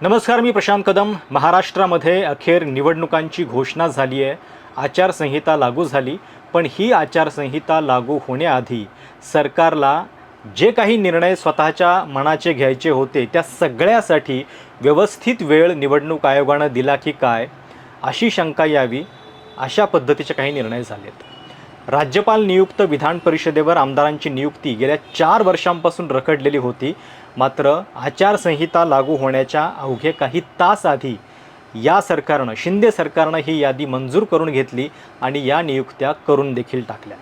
नमस्कार, मी प्रशांत कदम। महाराष्ट्रामध्ये अखेर निवडणुकांची घोषणा झाली आहे, आचारसंहिता लागू झाली। पण ही आचारसंहिता लागू होण्याआधी सरकारला जे काही निर्णय स्वतःच्या मनाचे घ्यायचे होते त्या सगळ्यासाठी व्यवस्थित वेळ निवडणूक आयोगानं दिला की काय, अशी शंका यावी, अशा पद्धतीचे काही निर्णय झालेत। राज्यपाल नियुक्त विधान परिषदेवर आमदारांची नियुक्ती गेल्या 4 वर्षांपासून रखडलेली होती। मात्र आचारसंहिता लागू होण्याच्या अवघे काही तास आधी या सरकारनं, शिंदे सरकारनं ही यादी मंजूर करून घेतली आणि या नियुक्त्या करून देखील टाकल्या।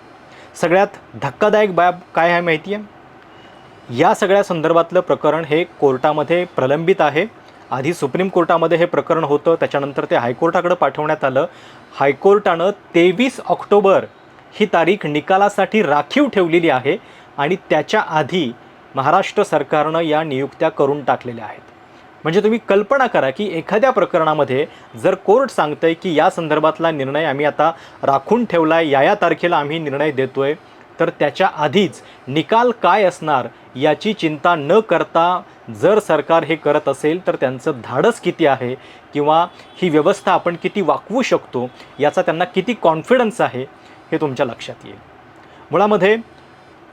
सगळ्यात धक्कादायक बाब काय आहे माहिती आहे? या सगळ्या संदर्भातलं प्रकरण हे कोर्टामध्ये प्रलंबित आहे। आधी सुप्रीम कोर्टामध्ये हे प्रकरण होतं, त्याच्यानंतर ते हायकोर्टाकडे पाठवण्यात आलं। हायकोर्टानं 23 ऑक्टोबर ही तारीख निकालासाठी राखीव ठेवलेली आहे आणि त्याच्या आधी महाराष्ट्र सरकारनं या नियुक्त्या करून टाकलेल्या आहेत। म्हणजे तुम्ही कल्पना करा की एखाद्या प्रकरणामध्ये जर कोर्ट सांगतंय की या संदर्भातला निर्णय आम्ही आता राखून ठेवला आहे, या तारखेला आम्ही निर्णय देतोय, तर त्याच्या आधीच निकाल काय असणार याची चिंता न करता जर सरकार हे करत असेल तर त्यांचं धाडस किती आहे किंवा ही व्यवस्था आपण किती वाकवू शकतो याचा त्यांना किती कॉन्फिडन्स आहे हे तुमच्या लक्षात येईल। मुळामध्ये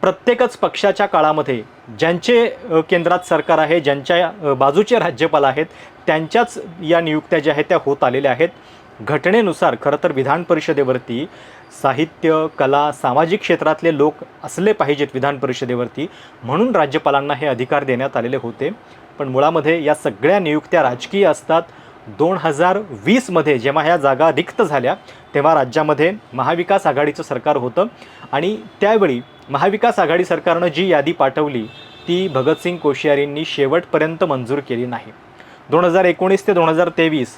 प्रत्येकच पक्षाच्या काळामध्ये ज्यांचे केंद्रात सरकार आहे, ज्यांच्या बाजूचे राज्यपाल आहेत, त्यांच्याच या नियुक्त्या ज्या आहेत त्या होत आलेल्या आहेत। घटनेनुसार खरं तर विधान परिषदेवरती साहित्य, कला, सामाजिक क्षेत्रातले लोक असले पाहिजेत विधान परिषदेवरती, म्हणून राज्यपालांना हे अधिकार देण्यात आलेले होते। पण मुळामध्ये या सगळ्या नियुक्त्या राजकीय असतात। 2020मध्ये जेव्हा ह्या जागा रिक्त झाल्या तेव्हा राज्यामध्ये महाविकास आघाडीचं सरकार होतं आणि त्यावेळी महाविकास आघाडी सरकारनं जी यादी पाठवली ती भगतसिंग कोश्यारींनी शेवटपर्यंत मंजूर केली नाही। 2019 ते 2023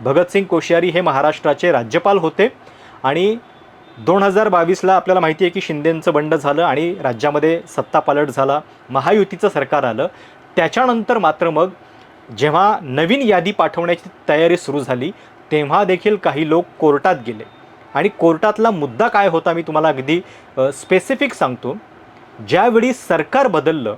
भगतसिंग कोश्यारी हे महाराष्ट्राचे राज्यपाल होते आणि 2022ला आपल्याला माहिती आहे की शिंदेंचं बंड झालं आणि राज्यामध्ये सत्तापालट झाला, महायुतीचं सरकार आलं। त्याच्यानंतर मात्र मग जेव्हा नवीन यादी पाठवण्याची तयारी सुरू झाली तेव्हा देखील काही लोक कोर्टात गेले आणि कोर्टातला मुद्दा काय होता मी तुम्हाला अगदी स्पेसिफिक सांगतो। ज्यावेळी सरकार बदललं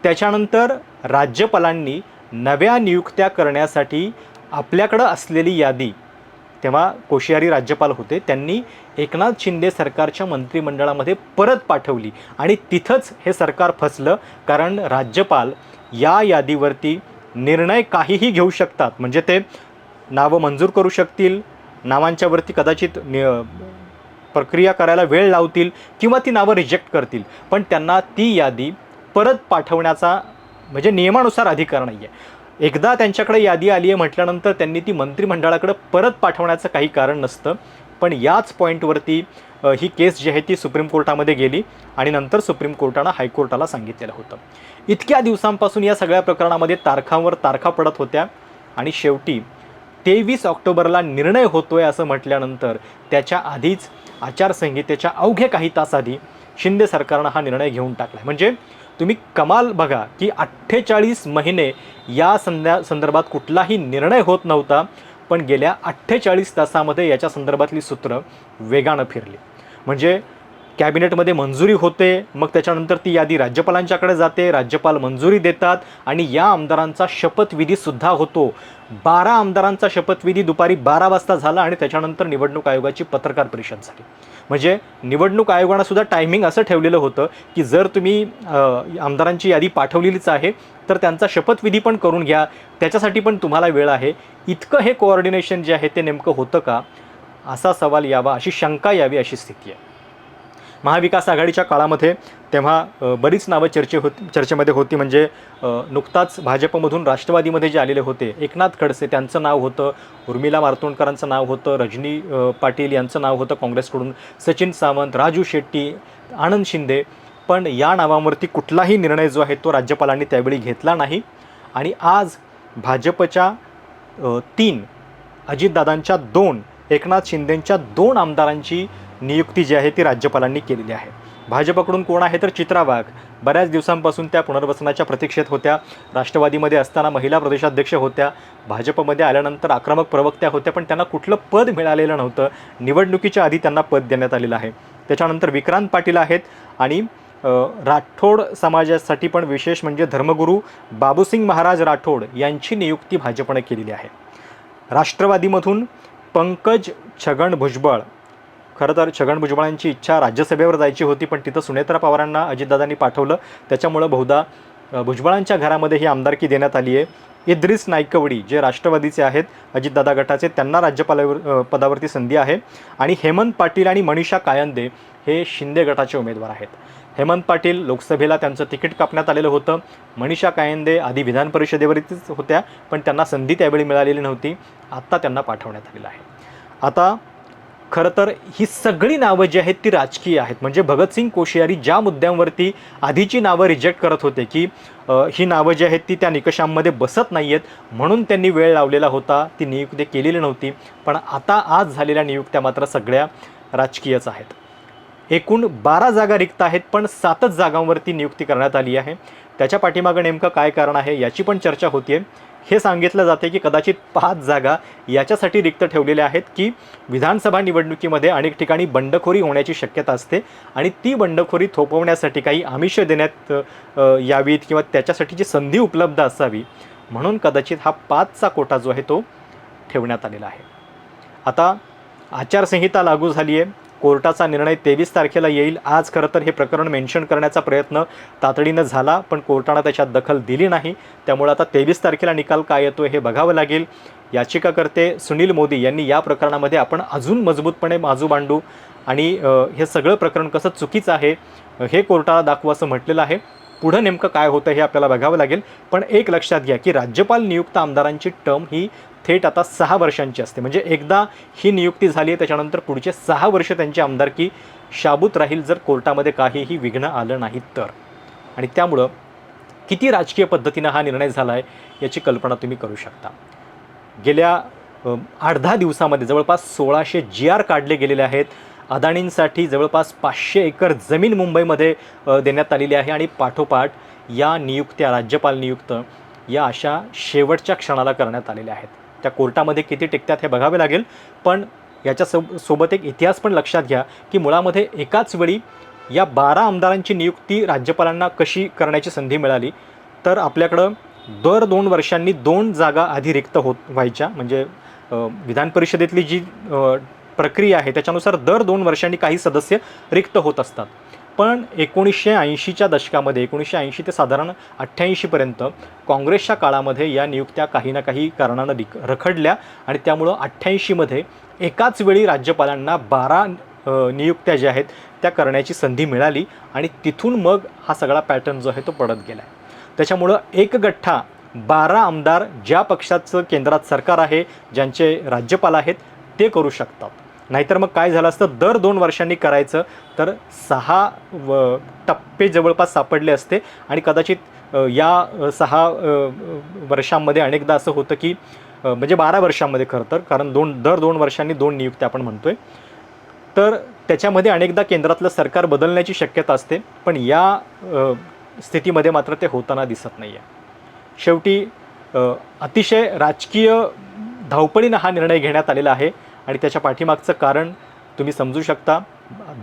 त्याच्यानंतर राज्यपालांनी नव्या नियुक्त्या करण्यासाठी आपल्याकडं असलेली यादी, तेव्हा कोश्यारी राज्यपाल होते, त्यांनी एकनाथ शिंदे सरकारच्या मंत्रिमंडळामध्ये परत पाठवली आणि तिथंच हे सरकार फसलं। कारण राज्यपाल या यादीवरती निर्णय काहीही घेऊ शकतात, म्हणजे ते नावं मंजूर करू शकतील, नावांच्यावरती कदाचित प्रक्रिया करायला वेळ लावतील किंवा ती नावं रिजेक्ट करतील, पण त्यांना ती यादी परत पाठवण्याचा म्हणजे नियमानुसार अधिकार नाही आहे। एकदा त्यांच्याकडे यादी आली आहे म्हटल्यानंतर त्यांनी ती मंत्रिमंडळाकडे परत पाठवण्याचं काही कारण नसतं। पण याच पॉईंटवरती ही केस जी आहे ती सुप्रीम कोर्टामध्ये गेली आणि नंतर सुप्रीम कोर्टानं हायकोर्टाला सांगितलेलं होतं। इतक्या दिवसांपासून या सगळ्या प्रकरणामध्ये तारखांवर तारखा पडत होत्या आणि शेवटी 23 ऑक्टोबरला निर्णय होतोय असं म्हटल्यानंतर त्याच्या आधीच आचारसंहितेच्या अवघे काही तास आधी शिंदे सरकारनं हा निर्णय घेऊन टाकला। म्हणजे तुम्ही कमाल बघा की 48 महिने या संदर्भात कुठलाही निर्णय होत नव्हता, पण गेल्या 48 तासामध्ये याच्या संदर्भातली सूत्र वेगानं फिरली। म्हणजे कॅबिनेटमध्ये मंजुरी होते, मग त्याच्यानंतर ती यादी राज्यपालांच्याकडे जाते, राज्यपाल मंजुरी देतात आणि या आमदारांचा शपथविधीसुद्धा होतो। 12 आमदारांचा शपथविधी दुपारी 12 वाजता झाला आणि त्याच्यानंतर निवडणूक आयोगाची पत्रकार परिषद झाली। म्हणजे निवडणूक आयोगानं सुद्धा टायमिंग असं ठेवलेलं होतं की जर तुम्ही आमदारांची यादी पाठवलेलीच आहे तर त्यांचा शपथविधी पण करून घ्या, त्याच्यासाठी पण तुम्हाला वेळ आहे। इतकं हे कोऑर्डिनेशन जे आहे ते नेमकं होतं का, असा सवाल यावा, अशी शंका यावी, अशी स्थिती आहे। महाविकास आघाडीच्या काळामध्ये तेव्हा बरीच नावं चर्चेमध्ये होती। म्हणजे नुकताच भाजपमधून राष्ट्रवादीमध्ये जे आलेले होते एकनाथ खडसे, त्यांचं नाव होतं, उर्मिला मार्तोंडकरांचं नाव होतं, रजनी पाटील यांचं नाव होतं काँग्रेसकडून, सचिन सावंत, राजू शेट्टी, आनंद शिंदे। पण या नावांवरती कुठलाही निर्णय जो आहे तो राज्यपालांनी त्यावेळी घेतला नाही आणि आज भाजपच्या 3, अजितदादांच्या 2, एकनाथ शिंदेंच्या 2 आमदारांची नियुक्ती जी आहे ती राज्यपालांनी केलेली आहे। भाजपकडून कोण आहे तर चित्रा वाघ, बऱ्याच दिवसांपासून त्या पुनर्वसनाच्या प्रतीक्षेत होत्या। राष्ट्रवादीमध्ये असताना महिला प्रदेशाध्यक्ष होत्या, भाजपमध्ये आल्यानंतर आक्रमक प्रवक्त्या होत्या, पण त्यांना कुठलं पद मिळालेलं नव्हतं। निवडणुकीच्या आधी त्यांना पद देण्यात आलेलं आहे। त्याच्यानंतर विक्रांत पाटील आहेत आणि राठोड समाजासाठी पण विशेष म्हणजे धर्मगुरू बाबूसिंग महाराज राठोड यांची नियुक्ती भाजपने केलेली आहे. राष्ट्रवादीमधून पंकज छगन भुजबळ, खरं तर छगन भुजबळांची इच्छा राज्यसभेवर जायची होती, पण तिथं सुनेत्रा पवारांना अजितदादांनी पाठवलं. त्याच्यामुळं बहुधा भुजबळांच्या घरामध्ये ही आमदारकी देण्यात आली आहे. इद्रिस नाईकवडी जे राष्ट्रवादीचे आहेत अजितदादा गटाचे, त्यांना राज्यपाल पदावरती संधी आहे. आणि हेमंत पाटील आणि मनीषा कायंदे हे शिंदे गटाचे उमेदवार आहेत. हेमंत पाटील लोकसभेला त्यांचं तिकीट कापण्यात आलेलं होतं. मनीषा कायंदे आधी विधान परिषदेवरतीच होत्या, पण त्यांना संधी त्यावेळी मिळालेली नव्हती. आत्ता त्यांना पाठवण्यात आलेलं आहे. आता खरं तर ही सगळी नावं जी आहेत ती राजकीय आहेत. म्हणजे भगतसिंग कोश्यारी ज्या मुद्द्यांवरती आधीची नावं रिजेक्ट करत होते की ही नावं जी आहेत ती त्या निकषांमध्ये बसत नाही आहेत, म्हणून त्यांनी वेळ लावलेला होता, ती नियुक्ती केलेली नव्हती. पण आता आज झालेल्या नियुक्त्या मात्र सगळ्या राजकीयच आहेत. एकूण 12 जागा रिक्त आहेत, पण 7च जागांवरती नियुक्ती करण्यात आली आहे. त्याच्या पाठीमागं नेमकं काय कारण आहे याची पण चर्चा होतीये. हे सांगितलं जाते की कदाचित 5 जागा याच्यासाठी रिक्त ठेवलेल्या आहेत की विधानसभा निवडणुकीमध्ये अनेक ठिकाणी बंडखोरी होण्याची शक्यता असते आणि ती बंडखोरी थोपवण्यासाठी काही आमिष देण्यात यावीत किंवा त्याच्यासाठीची संधी उपलब्ध असावी, म्हणून कदाचित हा 5चा कोटा जो आहे तो ठेवण्यात आलेला आहे. आता आचारसंहिता लागू झाली आहे. कोर्टाचा निर्णय 23 तारखेला येईल. आज खरं तर हे प्रकरण मेन्शन करण्याचा प्रयत्न तातडीनं झाला, पण कोर्टानं त्याच्यात दखल दिली नाही. त्यामुळे आता 23 तारखेला निकाल काय येतो हे बघावं लागेल. याचिकाकर्ते सुनील मोदी यांनी या प्रकरणामध्ये आपण अजून मजबूतपणे बाजू मांडू आणि हे सगळं प्रकरण कसं चुकीचं आहे हे कोर्टाला दाखवू असं म्हटलेलं आहे. पुढं नेमकं काय होतं हे आपल्याला बघावं लागेल. पण एक लक्षात घ्या की राज्यपाल नियुक्त आमदारांची टर्म ही थेट आता 6 वर्षांची असते. म्हणजे एकदा ही नियुक्ती झाली आहे त्याच्यानंतर पुढचे 6 वर्ष त्यांची आमदारकी शाबूत राहील जर कोर्टामध्ये काहीही विघ्न आलं नाही तर. आणि त्यामुळं किती राजकीय पद्धतीनं हा निर्णय झाला आहे याची कल्पना तुम्ही करू शकता. गेल्या 8-10 दिवसामध्ये जवळपास 1600 GR काढले गेलेले आहेत. अदाणींसाठी जवळपास 500 एकर जमीन मुंबईमध्ये देण्यात आलेली आहे. आणि पाठोपाठ या नियुक्त्या राज्यपाल नियुक्त या अशा शेवटच्या क्षणाला करण्यात आलेल्या आहेत. त्या कोर्टामध्ये किती टिकतात हे बघावे लागेल. पण याच्या सोबत एक इतिहास पण लक्षात घ्या की मुळामध्ये एकाच वेळी या 12 आमदारांची नियुक्ती राज्यपालांना कशी करण्याची संधी मिळाली. तर आपल्याकडं दर 2 वर्षांनी 2 जागा आधी रिक्त व्हायच्या. म्हणजे विधान परिषदेतली जी प्रक्रिया आहे त्याच्यानुसार दर 2 वर्षांनी काही सदस्य रिक्त होत असतात. पण 1980च्या दशकामध्ये 1980 ते साधारण 88पर्यंत काँग्रेसच्या काळामध्ये या नियुक्त्या काही ना काही कारणानं रखडल्या आणि त्यामुळं 88मध्ये एकाच वेळी राज्यपालांना 12 नियुक्त्या ज्या आहेत त्या करण्याची संधी मिळाली आणि तिथून मग हा सगळा पॅटर्न जो आहे तो पडत गेला आहे. त्याच्यामुळं एक गठ्ठा 12 आमदार ज्या पक्षाचं केंद्रात सरकार आहे, ज्यांचे राज्यपाल आहेत ते करू शकतात. नाहीतर मग काय झालं असतं, दर 2 वर्षांनी करायचं तर 6 टप्पे जवळपास सापडले असते. आणि कदाचित या 6 वर्षांमध्ये अनेकदा असं होतं की म्हणजे 12 वर्षांमध्ये खरं तर, कारण दर 2 वर्षांनी 2 नियुक्त्या आपण म्हणतोय, तर त्याच्यामध्ये अनेकदा केंद्रातलं सरकार बदलण्याची शक्यता असते. पण या स्थितीमध्ये मात्र ते होताना दिसत नाही आहे. शेवटी अतिशय राजकीय धावपळीनं हा निर्णय घेण्यात आलेला आहे आणि त्याच्या पाठीमागचं कारण तुम्ही समजू शकता.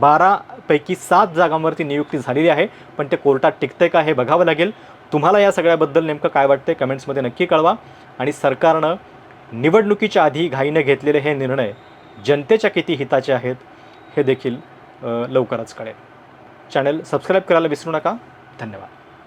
12 पैकी 7 जागांवरती नियुक्ती झालेली आहे, पण ते कोर्टात टिकते का हे बघावं लागेल. तुम्हाला या सगळ्याबद्दल नेमकं काय वाटते कमेंट्समध्ये नक्की कळवा. आणि सरकारनं निवडणुकीच्या आधी घाईनं घेतलेले हे निर्णय जनतेच्या किती हिताचे आहेत हे देखील लवकरच कळेल. चॅनल सबस्क्राईब करायला विसरू नका. धन्यवाद.